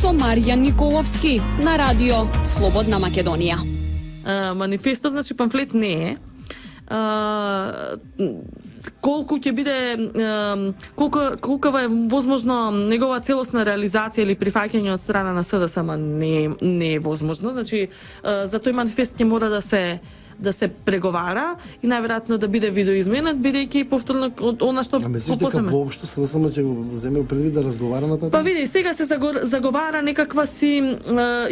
со Марија Николовски на радио Слободна Македонија. Манифестот, значи памфлет не е. Колку ќе биде колкава е возможно негова целосна реализација или прифаќање од страна на СДСМ не е возможно. Значи за тој манифест ќе мора да се преговара и најверојатно да биде видоизменет, бидејќи повторно од она што мислиш дека воопшто СДСМ ќе го земе предвид да разговара на таа? Па види, сега се заговара некаква си,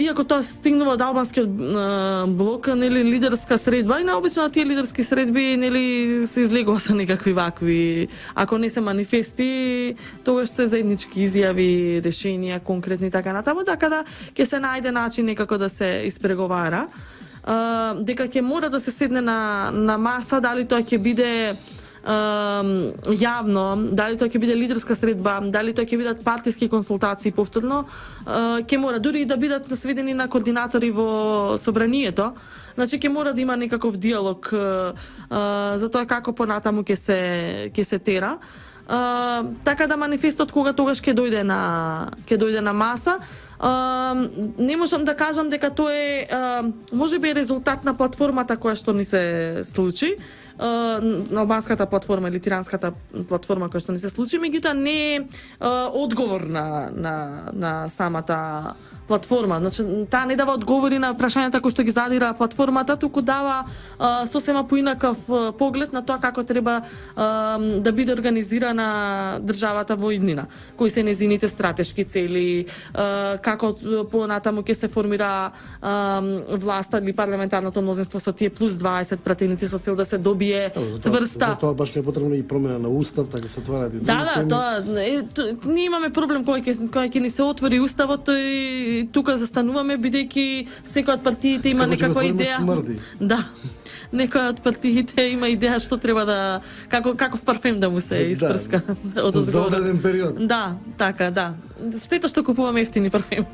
иако тоа стигнува од албанскиот блок, нели лидерска средба, и наобично тие лидерски средби нели се излегува со некакви вакви, ако не се манифести, тогаш се заеднички изјави, решенија конкретни така натаму, така да ќе се најде начин некако да се испреговара. Дека ќе мора да се седне на маса, дали тоа ќе биде јавно, дали тоа ќе биде лидерска средба, дали тоа ќе бидат партиски консултации повторно, ќе мора дури и да бидат сведени на координатори во собранието. Значи ќе мора да има некаков диалог за тоа како понатаму ќе се тера. Така да манифестот кога тогаш ќе дојде на маса. Не можам да кажам дека тоа е можеби резултат на платформата која што ни се случи, албанската платформа или тиранската платформа која што ни се случи, меѓутоа не е одговор на самата платформа. Значи, таа не дава одговори на прашањата кои што ги задира платформата, туку дава сосема поинаков поглед на тоа како треба да биде организирана државата во иднина, кои се незините стратешки цели, како понатаму ќе се формира власта или парламентарното мнозинство со тие плюс 20 пратеници со цел да се добие цврста. За тоа баш ќе е потребна и промена на устав, така се отварат и Да, тоа ние имаме проблем кој ќе ни се отвори уставот и тука застануваме бидејќи секоја од партиите има некаква идеја. Да. Некоја од партиите има идеја што треба да каков парфем да му се испрска од за одреден период. Да, така, да. Штета што купуваме ефтини парфем.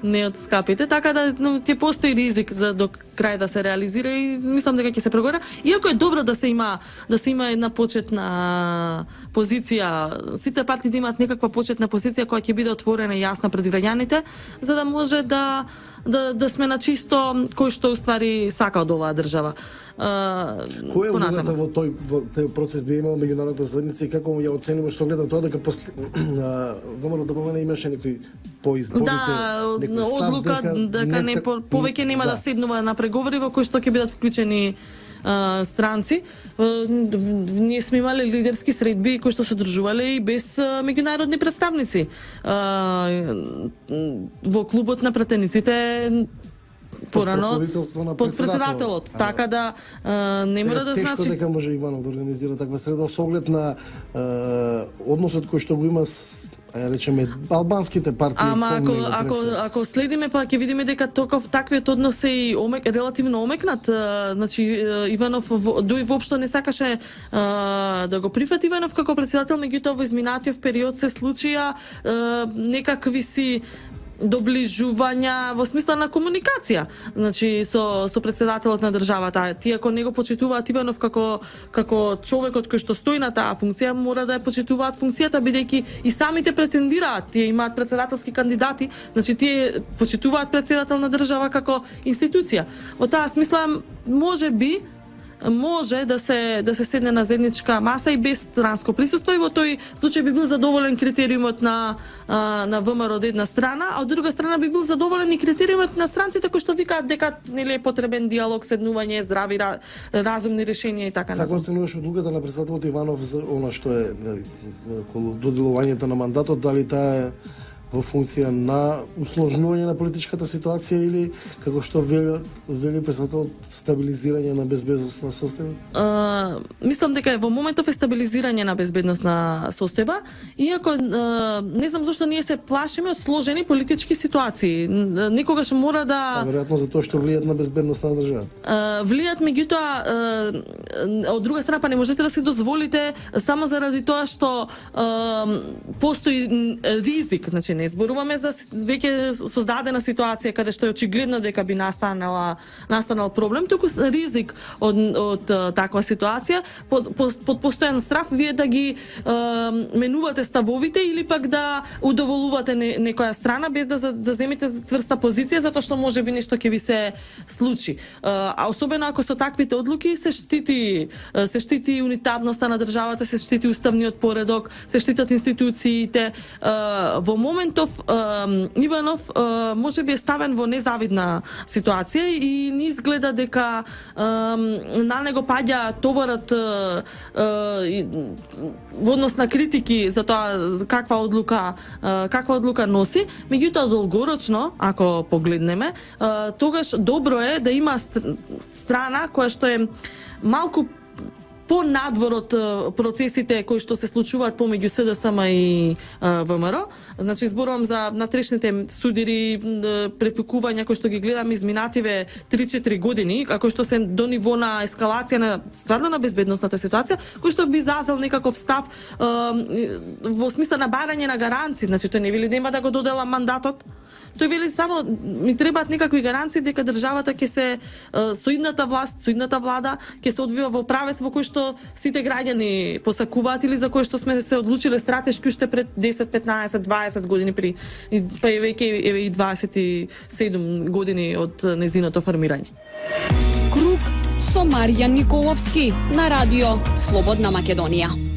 Не од скапите, така да ќе постои ризик за до крај да се реализира и мислам дека ќе се преговара. Иако е добро да се има една почетна позиција, сите партии да имаат некаква почетна позиција која ќе биде отворена и јасна пред граѓаните, за да може да сме на чисто кој што уствари сака од оваа држава. Која е улогата во тој процес би имал меѓународната заедница и како ја оценува што гледа тоа дека ВМРО да помene имаше некои по изборите одлука дека не повеќе нема да седнува на преговори во кои што ќе бидат вклучени странци. Ние сме имале лидерски средби кои што се одржувале и без меѓународни представници. Во клубот на пратениците порано под председателот. Така да не мора да значи тешко дека може Иванов да организира таква среда со оглед на односот кој што го има с речеме албанските партии. Ама ако следиме па ќе видиме дека таквиот однос е и релативно омекнат. Значи Иванов дој воопшто не сакаше да го прифати Иванов како председател, меѓутоа во изминатиот период се случија некакви си доближувања во смисла на комуникација. Значи со председателот на државата, тие ако не го почитуваат Иванов како човекот кој што стои на таа функција, мора да ја почитуваат функцијата бидејќи и самите претендираат, тие имаат председателски кандидати, значи тие почитуваат председател на држава како институција. Во таа смисла може да се седне на заедничка маса и без странско присуство, и во тој случај би бил задоволен критериумот на ВМРО од една страна, а од друга страна би бил задоволен и критериумот на странците кои што викаат дека нели е потребен диалог, седнување, здрави разумни решенија и така натаму. Како оценуваш одлуката на председателот Иванов за она што е околу доделувањето на мандатот, дали таа е во функција на усложнување на политичката ситуација или како што вели председателот стабилизирање на безбедносна состојба? Мислам дека во моментов е стабилизирање на безбедносна состојба, иако не знам зошто ние се плашиме од сложени политички ситуации. Некогаш мора да веројатно за тоа што влијат на безбедноста на државата. Влијат, меѓутоа од друга страна па не можете да си дозволите само заради тоа што постои ризик, значи Не зборуваме за веќе создадена ситуација каде што е очигледно дека би настанал проблем, туку ризик од таква ситуација, под постојан страв вие да ги менувате ставовите или пак да удоволувате некоја страна без да заземите цврста позиција затоа што можеби нешто ќе ви се случи. А особено ако со таквите одлуки се штити унитарноста на државата, се штити уставниот поредок, се штитат институциите. Во моментов Иванов можеби е ставен во незавидна ситуација и не изгледа дека на него паѓа товарот во однос на критики за тоа каква одлука носи, меѓутоа долгорочно, ако погледнеме, тогаш добро е да има страна која што е малку понадвор од процесите кои што се случуваат помеѓу СДСМ и ВМРО. Значи зборувам за натрешните судири, препикувања кои што ги гледам изминативе 3-4 години, како што се до ниво на ескалација на стварно на безбедносната ситуација, кој што би зазел некаков став во смисла на барање на гаранции. Значи тој не вели нема да го додела мандатот. Тој вели само ми требаат некакви гаранции дека државата ќе се соидната влада ќе се одвива во правец во кој што сите граѓани посакуваат или за кој што сме се одлучиле стратешки уште пред 10, 15, 20 години па и веќе и 27 години од незиното формирање. Круг со Марјан Николовски на радио Слободна Македонија.